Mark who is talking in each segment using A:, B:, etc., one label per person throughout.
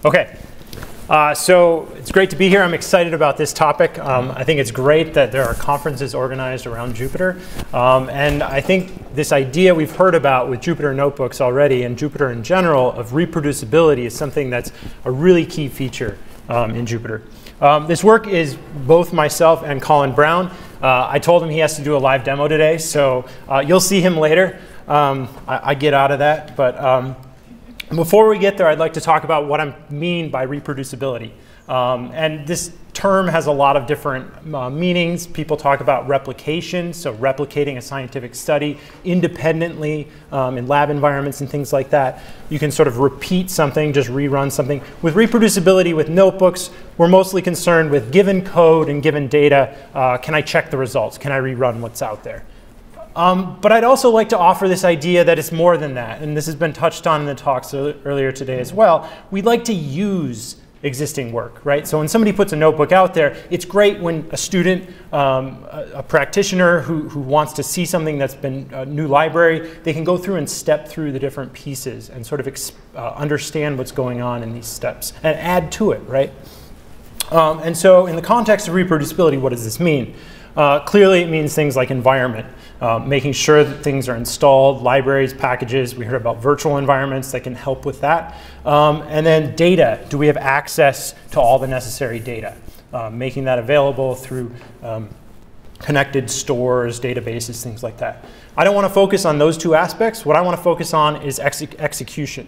A: Okay, so it's great to be here. I'm excited about this topic. I think it's great that there are conferences organized around Jupyter. And I think this idea we've heard about with Jupyter notebooks already and Jupyter in general of reproducibility is something that's a really key feature in Jupyter. This work is both myself and Colin Brown. I told him he has to do a live demo today, so you'll see him later. I get out of that, but before we get there, I'd like to talk about what I mean by reproducibility. And this term has a lot of different meanings. People talk about replication, so replicating a scientific study independently in lab environments and things like that. You can sort of repeat something, just rerun something. With reproducibility with notebooks, we're mostly concerned with given code and given data, can I check the results? Can I rerun what's out there? But I'd also like to offer this idea that it's more than that, and this has been touched on in the talks earlier today as well. We'd like to use existing work, right? So when somebody puts a notebook out there, it's great when a student, a practitioner who wants to see something that's been a new library, they can go through and step through the different pieces and sort of understand what's going on in these steps and add to it, right? And so in the context of reproducibility, what does this mean? Clearly, it means things like environment, making sure that things are installed, libraries, packages. We heard about virtual environments that can help with that. And then data. Do we have access to all the necessary data? Making that available through connected stores, databases, things like that. I don't want to focus on those two aspects. What I want to focus on is execution.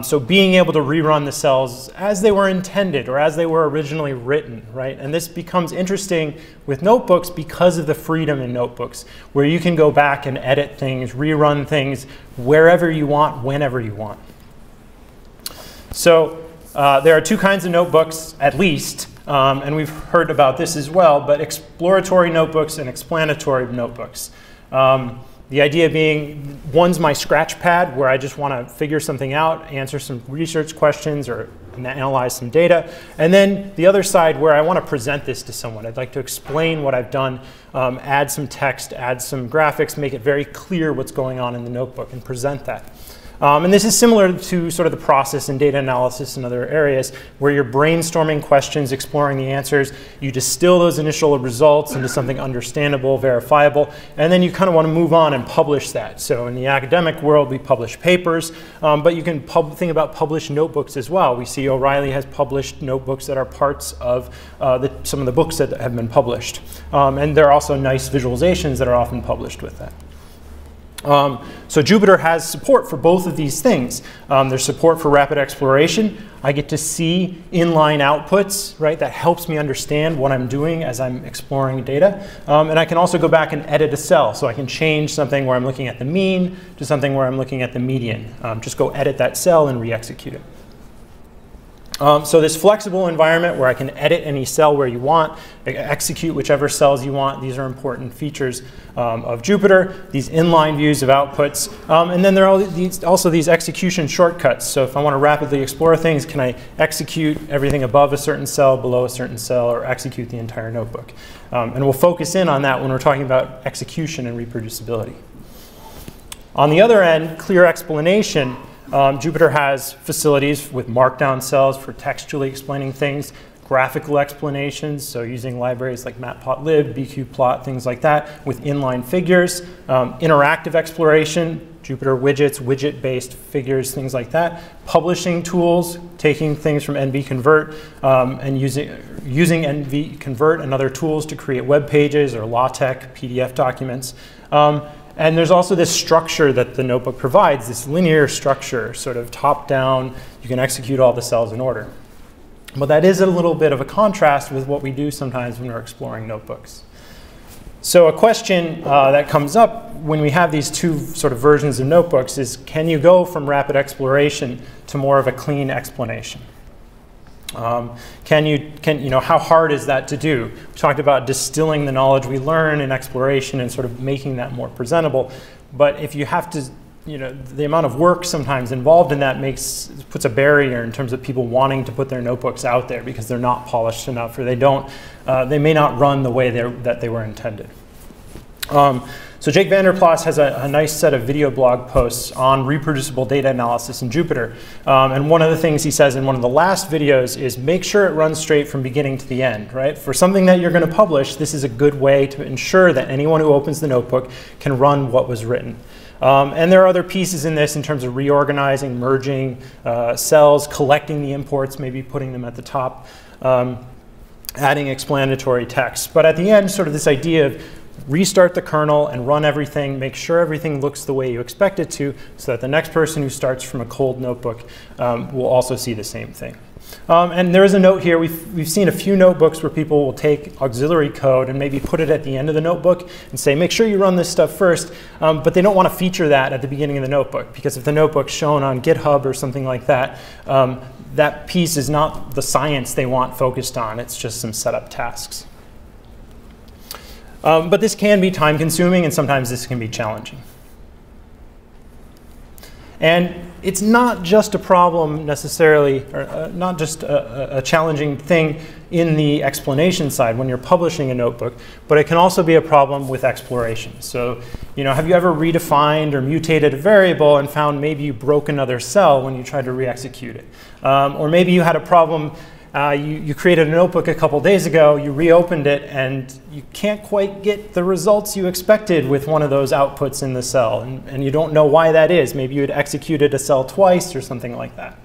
A: So being able to rerun the cells as they were intended or as they were originally written, right? And this becomes interesting with notebooks because of the freedom in notebooks, where you can go back and edit things, rerun things wherever you want, whenever you want. So there are two kinds of notebooks, at least, and we've heard about this as well, but exploratory notebooks and explanatory notebooks. The idea being, one's my scratch pad where I just want to figure something out, answer some research questions or analyze some data. And then the other side where I want to present this to someone. I'd like to explain what I've done, add some text, add some graphics, make it very clear what's going on in the notebook and present that. And this is similar to sort of the process in data analysis and other areas where you're brainstorming questions, exploring the answers. You distill those initial results into something understandable, verifiable, and then you kind of want to move on and publish that. So in the academic world, we publish papers, but you can think about published notebooks as well. We see O'Reilly has published notebooks that are parts of some of the books that have been published. And there are also nice visualizations that are often published with that. So Jupyter has support for both of these things. There's support for rapid exploration. I get to see inline outputs, right? That helps me understand what I'm doing as I'm exploring data. And I can also go back and edit a cell. So I can change something where I'm looking at the mean to something where I'm looking at the median. Just go edit that cell and re-execute it. So this flexible environment where I can edit any cell where you want, execute whichever cells you want, these are important features of Jupyter, these inline views of outputs. And then there are also these execution shortcuts. So if I want to rapidly explore things, can I execute everything above a certain cell, below a certain cell, or execute the entire notebook? And we'll focus in on that when we're talking about execution and reproducibility. On the other end, clear explanation. Jupyter has facilities with markdown cells for textually explaining things, graphical explanations, so using libraries like matplotlib, bqplot, things like that, with inline figures, interactive exploration, Jupyter widgets, widget-based figures, things like that, publishing tools, taking things from NVConvert and using NVConvert and other tools to create web pages or LaTeX PDF documents. And there's also this structure that the notebook provides, this linear structure, sort of top-down. You can execute all the cells in order. But that is a little bit of a contrast with what we do sometimes when we're exploring notebooks. So a question that comes up when we have these two sort of versions of notebooks is, can you go from rapid exploration to more of a clean explanation? How hard is that to do? We talked about distilling the knowledge we learn in exploration and sort of making that more presentable. But if you have to, the amount of work sometimes involved in that puts a barrier in terms of people wanting to put their notebooks out there because they're not polished enough or they may not run the way that they were intended. So Jake Vander has a nice set of video blog posts on reproducible data analysis in Jupyter. And one of the things he says in one of the last videos is make sure it runs straight from beginning to the end, right? For something that you're going to publish, this is a good way to ensure that anyone who opens the notebook can run what was written. And there are other pieces in this in terms of reorganizing, merging cells, collecting the imports, maybe putting them at the top, adding explanatory text. But at the end, sort of this idea of restart the kernel and run everything, make sure everything looks the way you expect it to, so that the next person who starts from a cold notebook will also see the same thing. And there is a note here. We've seen a few notebooks where people will take auxiliary code and maybe put it at the end of the notebook and say, make sure you run this stuff first. But they don't want to feature that at the beginning of the notebook, because if the notebook's shown on GitHub or something like that, that piece is not the science they want focused on. It's just some setup tasks. But this can be time consuming, and sometimes this can be challenging. And it's not just a problem necessarily, or not just a challenging thing in the explanation side when you're publishing a notebook, but it can also be a problem with exploration. So, have you ever redefined or mutated a variable and found maybe you broke another cell when you tried to re-execute it? Or maybe you had a problem. You created a notebook a couple days ago, you reopened it, and you can't quite get the results you expected with one of those outputs in the cell, and you don't know why that is. Maybe you had executed a cell twice or something like that.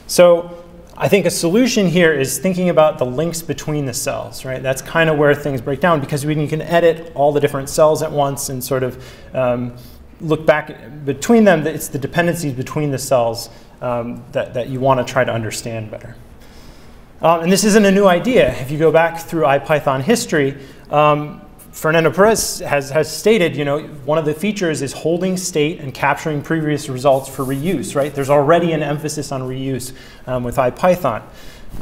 A: So I think a solution here is thinking about the links between the cells, right? That's kind of where things break down, because when you can edit all the different cells at once and sort of look back between them, it's the dependencies between the cells that you want to try to understand better. And this isn't a new idea. If you go back through ipython history, Fernando Perez has stated, one of the features is holding state and capturing previous results for reuse, right? There's already an emphasis on reuse with ipython.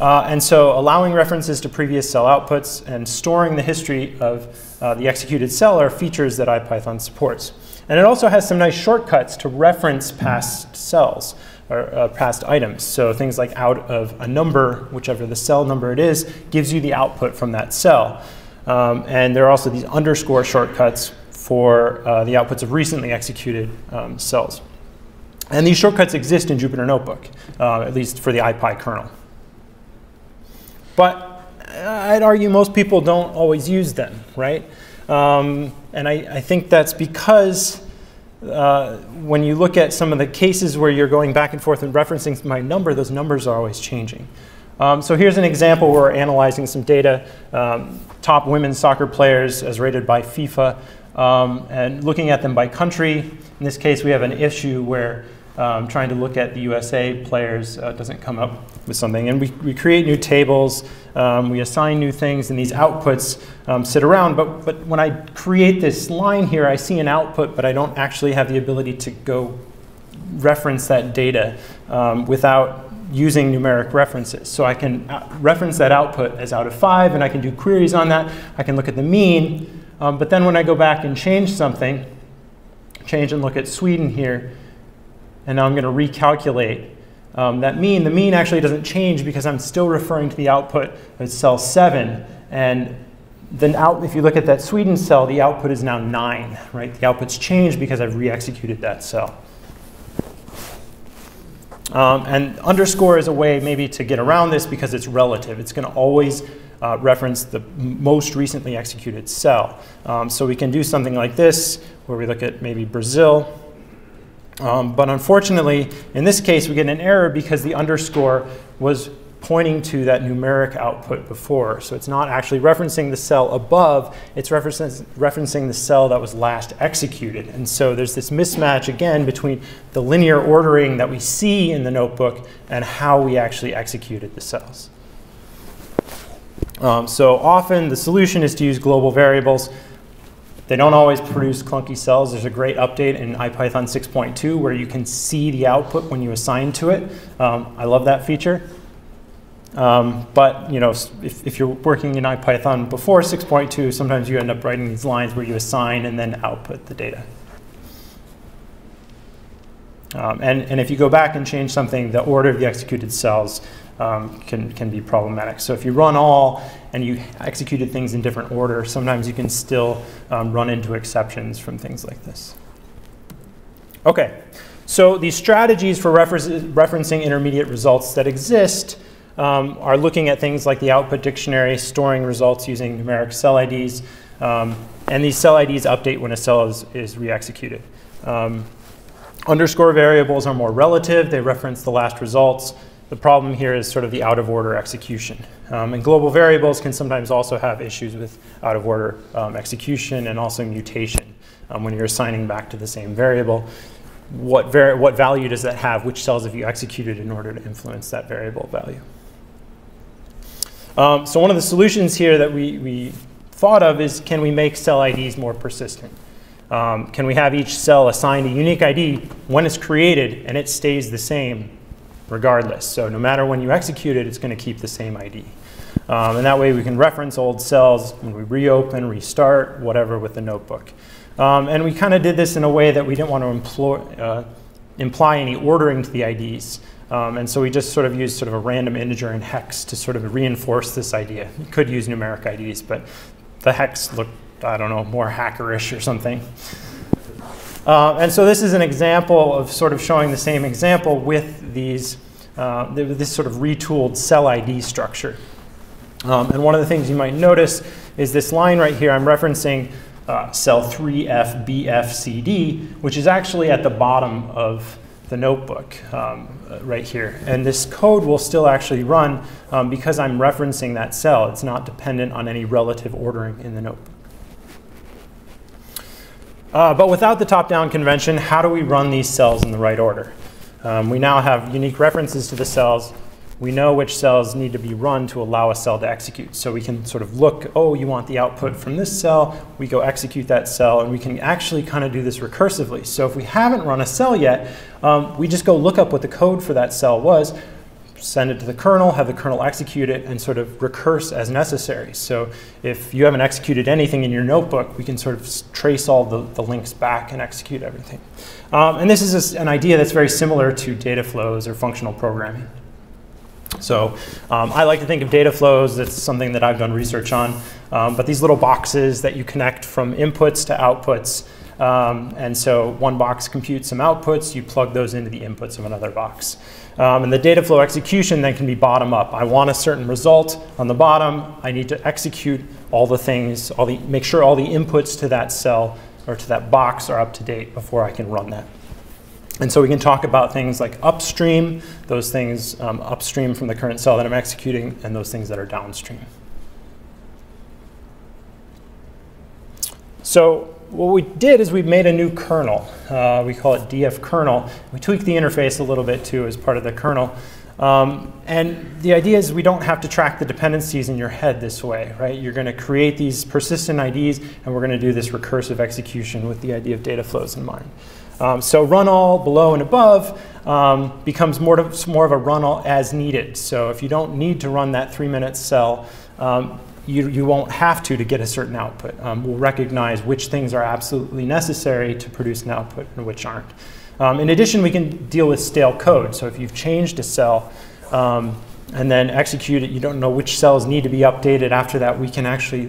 A: And so allowing references to previous cell outputs and storing the history of the executed cell are features that ipython supports. And it also has some nice shortcuts to reference past cells, or past items. So things like out of a number, whichever the cell number it is, gives you the output from that cell. And there are also these underscore shortcuts for the outputs of recently executed cells. And these shortcuts exist in Jupyter Notebook, at least for the ipy kernel. But I'd argue most people don't always use them, right? And I think that's because when you look at some of the cases where you're going back and forth and referencing my number, those numbers are always changing. So here's an example where we're analyzing some data, top women's soccer players as rated by FIFA, and looking at them by country. In this case, we have an issue where trying to look at the USA players doesn't come up with something. And we create new tables, we assign new things, and these outputs sit around. But when I create this line here, I see an output, but I don't actually have the ability to go reference that data without using numeric references. So I can reference that output as out of 5, and I can do queries on that. I can look at the mean. But then when I go back and change something, change and look at Sweden here, and now I'm going to recalculate that mean. The mean actually doesn't change because I'm still referring to the output of cell 7. And then if you look at that Sweden cell, the output is now 9, right? The output's changed because I've re-executed that cell. And underscore is a way maybe to get around this because it's relative. It's going to always reference the most recently executed cell. So we can do something like this where we look at maybe Brazil. But unfortunately, in this case, we get an error because the underscore was pointing to that numeric output before. So it's not actually referencing the cell above, it's referencing the cell that was last executed. And so there's this mismatch, again, between the linear ordering that we see in the notebook and how we actually executed the cells. So often, the solution is to use global variables. They don't always produce clunky cells. There's a great update in ipython 6.2 where you can see the output when you assign to it. I love that feature. But if you're working in ipython before 6.2, sometimes you end up writing these lines where you assign and then output the data. And if you go back and change something, the order of the executed cells can be problematic. So if you run all and you executed things in different order, sometimes you can still run into exceptions from things like this. Okay, so these strategies for referencing intermediate results that exist are looking at things like the output dictionary, storing results using numeric cell IDs, and these cell IDs update when a cell is re-executed. Underscore variables are more relative. They reference the last results. The problem here is sort of the out-of-order execution. And global variables can sometimes also have issues with out-of-order execution and also mutation. When you're assigning back to the same variable, what value does that have? Which cells have you executed in order to influence that variable value? So one of the solutions here that we thought of is, can we make cell IDs more persistent? Can we have each cell assigned a unique ID when it's created and it stays the same regardless? So no matter when you execute it, it's going to keep the same ID. And that way we can reference old cells when we reopen, restart, whatever with the notebook. And we kind of did this in a way that we didn't want to imply any ordering to the IDs. And so we just sort of used sort of a random integer in hex to sort of reinforce this idea. You could use numeric IDs, but the hex looked, I don't know, more hackerish or something. And so this is an example of sort of showing the same example with these, this sort of retooled cell ID structure. And one of the things you might notice is this line right here. I'm referencing cell 3FBFCD, which is actually at the bottom of the notebook right here. And this code will still actually run because I'm referencing that cell. It's not dependent on any relative ordering in the notebook. But without the top-down convention, how do we run these cells in the right order? We now have unique references to the cells. We know which cells need to be run to allow a cell to execute. So we can sort of look, oh, you want the output from this cell. We go execute that cell, and we can actually kind of do this recursively. So if we haven't run a cell yet, we just go look up what the code for that cell was, send it to the kernel, have the kernel execute it, and sort of recurse as necessary. So if you haven't executed anything in your notebook, we can sort of trace all the links back and execute everything. And this is an idea that's very similar to Dataflows or functional programming. So I like to think of Dataflows. That's something that I've done research on. But these little boxes that you connect from inputs to outputs. And so one box computes some outputs. You plug those into the inputs of another box. And the data flow execution then can be bottom up. I want a certain result on the bottom. I need to execute all the things, make sure all the inputs to that cell or to that box are up to date before I can run that. And so we can talk about things like upstream, those things upstream from the current cell that I'm executing, and those things that are downstream. So what we did is we made a new kernel. We call it df kernel. We tweaked the interface a little bit too as part of the kernel. And the idea is we don't have to track the dependencies in your head this way, right? You're going to create these persistent IDs, and we're going to do this recursive execution with the idea of data flows in mind. So run all below and above becomes more of a run all as needed. So if you don't need to run that 3-minute cell, you won't have to get a certain output. We'll recognize which things are absolutely necessary to produce an output and which aren't. In addition, we can deal with stale code. So if you've changed a cell and then execute it, you don't know which cells need to be updated after that, we can actually,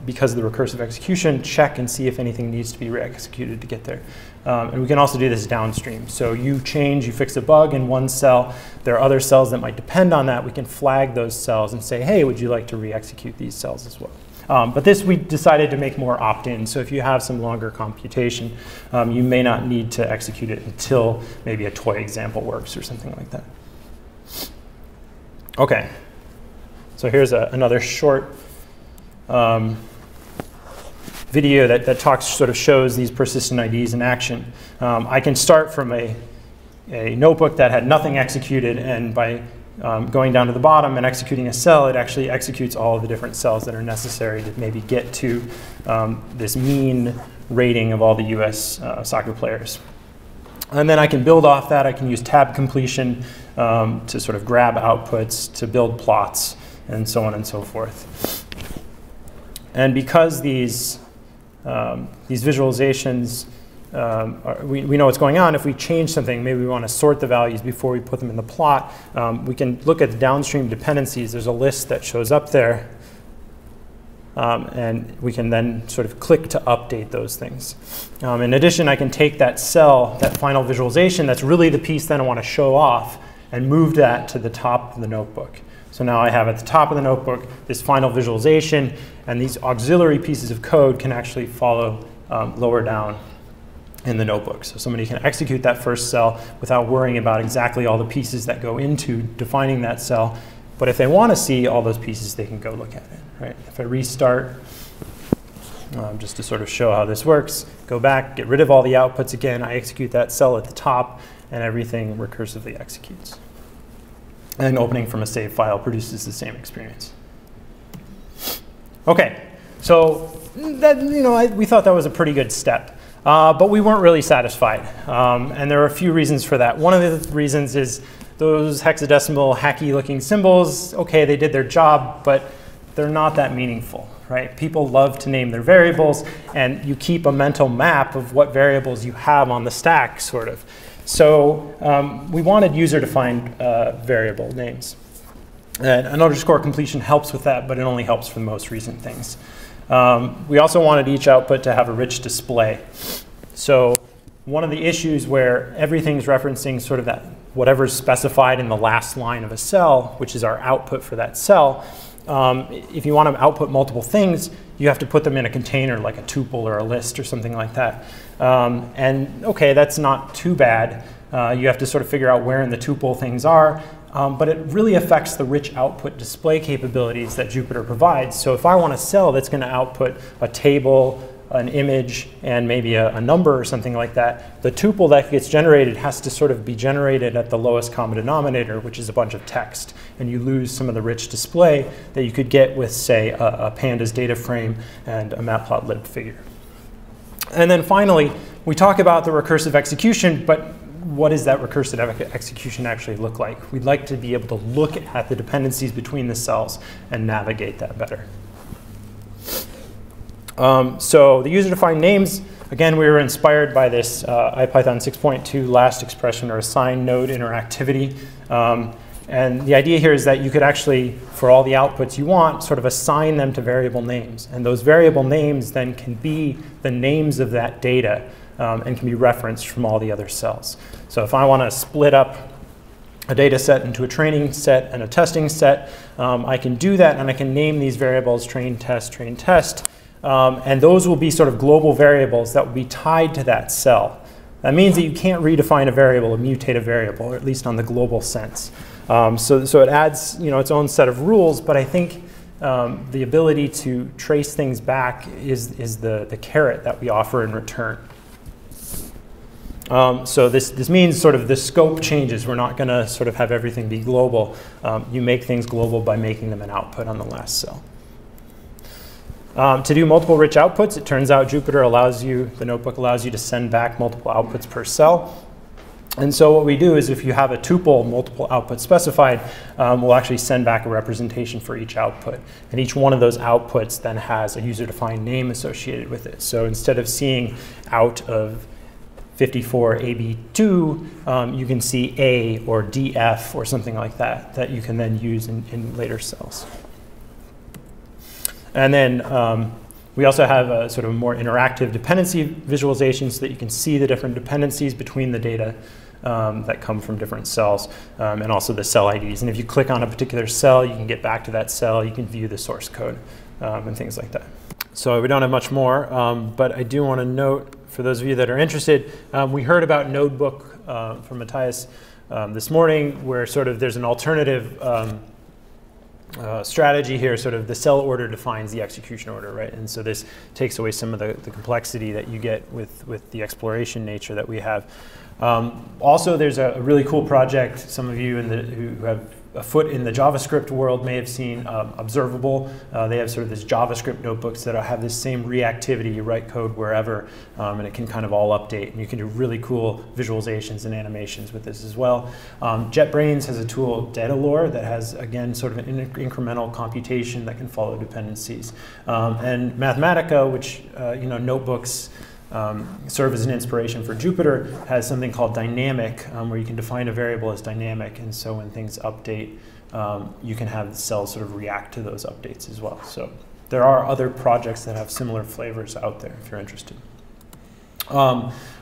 A: because of the recursive execution, check and see if anything needs to be re-executed to get there. And we can also do this downstream. So you change, you fix a bug in one cell. There are other cells that might depend on that. We can flag those cells and say, hey, would you like to re-execute these cells as well? But this we decided to make more opt-in. So if you have some longer computation, you may not need to execute it until maybe a toy example works or something like that. OK, so here's another short video that sort of shows these persistent IDs in action. I can start from a notebook that had nothing executed, and by going down to the bottom and executing a cell, it actually executes all of the different cells that are necessary to maybe get to this mean rating of all the US soccer players. And then I can build off that. I can use tab completion to sort of grab outputs, to build plots, and so on and so forth. And because these visualizations we know what's going on. If we change something, maybe we want to sort the values before we put them in the plot, we can look at the downstream dependencies. There's a list that shows up there. And we can then sort of click to update those things. In addition, I can take that cell, that final visualization, that's really the piece that I want to show off, and move that to the top of the notebook. So now I have at the top of the notebook this final visualization, and these auxiliary pieces of code can actually follow lower down in the notebook. So somebody can execute that first cell without worrying about exactly all the pieces that go into defining that cell. But if they want to see all those pieces, they can go look at it. Right? If I restart, just to sort of show how this works, go back, get rid of all the outputs again, I execute that cell at the top, and everything recursively executes. And opening from a save file produces the same experience. OK, so that, we thought that was a pretty good step. But we weren't really satisfied. And there are a few reasons for that. One of the reasons is those hexadecimal, hacky-looking symbols, OK, they did their job, but they're not that meaningful, right? People love to name their variables, and you keep a mental map of what variables you have on the stack, sort of. So we wanted user-defined variable names. And an underscore completion helps with that, but it only helps for the most recent things. We also wanted each output to have a rich display. So one of the issues where everything's referencing sort of that whatever's specified in the last line of a cell, which is our output for that cell, if you want to output multiple things, you have to put them in a container like a tuple or a list or something like that. And OK, that's not too bad. You have to sort of figure out where in the tuple things are. But it really affects the rich output display capabilities that Jupyter provides. So if I want a cell that's going to output a table, an image, and maybe a number or something like that, the tuple that gets generated has to sort of be generated at the lowest common denominator, which is a bunch of text. And you lose some of the rich display that you could get with, say, a pandas data frame and a matplotlib figure. And then finally, we talk about the recursive execution, but what does that recursive execution actually look like? We'd like to be able to look at the dependencies between the cells and navigate that better. So the user-defined names, again, we were inspired by this ipython 6.2 last expression, or assign node interactivity. And the idea here is that you could actually, for all the outputs you want, sort of assign them to variable names. And those variable names then can be the names of that data and can be referenced from all the other cells. So if I want to split up a data set into a training set and a testing set, I can do that, and I can name these variables train, test, train, test. And those will be sort of global variables that will be tied to that cell. That means that you can't redefine a variable or mutate a variable, or at least on the global sense. So it adds its own set of rules, but I think the ability to trace things back is the carrot that we offer in return. So this means sort of the scope changes. We're not going to sort of have everything be global. You make things global by making them an output on the last cell. To do multiple rich outputs, it turns out Jupyter allows you, the notebook allows you to send back multiple outputs per cell. And so what we do is if you have a tuple, multiple outputs specified, we'll actually send back a representation for each output. And each one of those outputs then has a user-defined name associated with it. So instead of seeing out of 54 AB2, you can see A or DF or something like that, that you can then use in later cells. And then we also have a sort of more interactive dependency visualization so that you can see the different dependencies between the data that come from different cells, and also the cell IDs. And if you click on a particular cell, you can get back to that cell. You can view the source code and things like that. So we don't have much more, but I do want to note, for those of you that are interested, we heard about Notebook from Matthias this morning, where sort of there's an alternative strategy here. Sort of the cell order defines the execution order, right? And so this takes away some of the complexity that you get with the exploration nature that we have. Also, there's a really cool project. Some of you who have a foot in the JavaScript world may have seen Observable. They have sort of this JavaScript notebooks that have this same reactivity. You write code wherever, and it can kind of all update. And you can do really cool visualizations and animations with this as well. JetBrains has a tool, Datalore, that has, again, sort of an incremental computation that can follow dependencies. And Mathematica, which, notebooks serve as an inspiration for Jupyter, has something called dynamic, where you can define a variable as dynamic, and so when things update, you can have the cells sort of react to those updates as well. So there are other projects that have similar flavors out there if you're interested.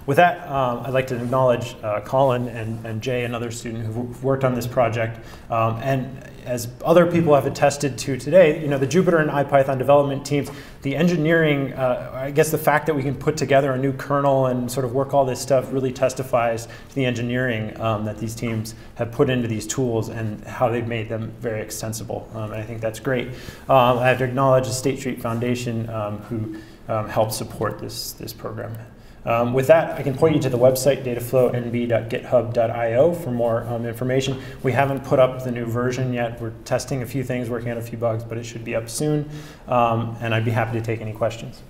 A: With that, I'd like to acknowledge Colin and Jay, another student who've worked on this project. And as other people have attested to today, the Jupyter and ipython development teams, the engineering, I guess the fact that we can put together a new kernel and sort of work all this stuff really testifies to the engineering that these teams have put into these tools and how they've made them very extensible. And I think that's great. I have to acknowledge the State Street Foundation who helped support this program. With that, I can point you to the website, dataflownb.github.io, for more information. We haven't put up the new version yet. We're testing a few things, working on a few bugs, but it should be up soon. And I'd be happy to take any questions.